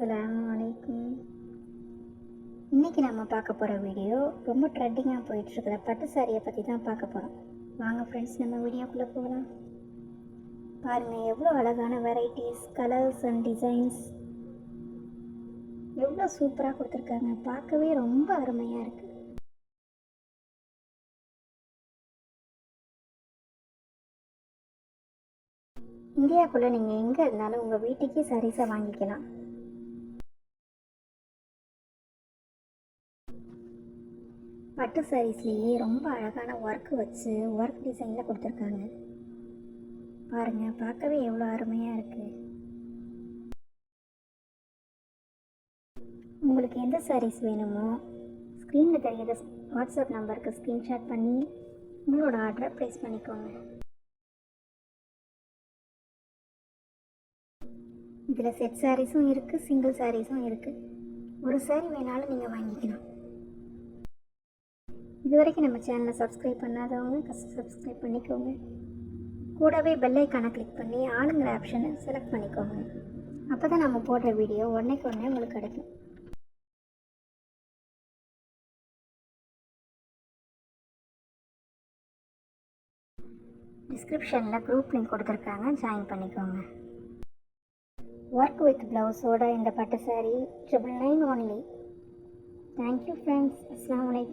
அஸ்ஸலாமு அலைக்கும். இன்றைக்கி நம்ம பார்க்க போகிற வீடியோ ரொம்ப ட்ரெண்டிங்காக போயிட்டுருக்குற பட்டு சாரியை பற்றி தான் பார்க்க போகிறோம். வாங்க ஃப்ரெண்ட்ஸ், நம்ம வீடியோக்குள்ளே போகலாம். பாருங்கள், எவ்வளோ அழகான வெரைட்டிஸ், கலர்ஸ் அண்ட் டிசைன்ஸ் எவ்வளோ சூப்பராக கொடுத்துருக்காங்க. பார்க்கவே ரொம்ப அருமையாக இருக்குது. இந்தியாவுக்குள்ளே நீங்கள் எங்கே இருந்தாலும் உங்கள் வீட்டுக்கே சாரீஸை வாங்கிக்கலாம். பட்டு சாரீஸ்லேயே ரொம்ப அழகான ஒர்க் வச்சு ஒர்க் டிசைனில் கொடுத்துருக்காங்க. பாருங்கள், பார்க்கவே எவ்வளோ அருமையாக இருக்குது. உங்களுக்கு எந்த சாரீஸ் வேணுமோ ஸ்க்ரீனில் தெரிகிற வாட்ஸ்அப் நம்பருக்கு ஸ்க்ரீன்ஷாட் பண்ணி உங்களோட ஆர்டரை ப்ளேஸ் பண்ணிக்கோங்க. இதில் செட் சாரீஸும் இருக்குது, சிங்கிள் சாரீஸும் இருக்குது. ஒரு சாரீ வேணாலும் நீங்கள் வாங்கிக்கலாம். இது வரைக்கும் நம்ம சேனலை சப்ஸ்கிரைப் பண்ணாதவங்க சப்ஸ்கிரைப் பண்ணிக்கோங்க. கூடவே பெல் ஐக்கானை கிளிக் பண்ணி ஆளுங்கிற ஆப்ஷனை செலக்ட் பண்ணிக்கோங்க. அப்போ தான் நம்ம போடுற வீடியோ உடனேக்கு உடனே உங்களுக்கு கிடைக்கும். டிஸ்கிரிப்ஷனில் குரூப் லிங்க் கொடுத்துருக்காங்க, ஜாயின் பண்ணிக்கோங்க. ஒர்க் வித் ப்ளவுஸோட இந்த பட்டு சாரீ 999 ஒன்லி. Thank you friends. அஸ்ஸலாமு அலைக்கும்.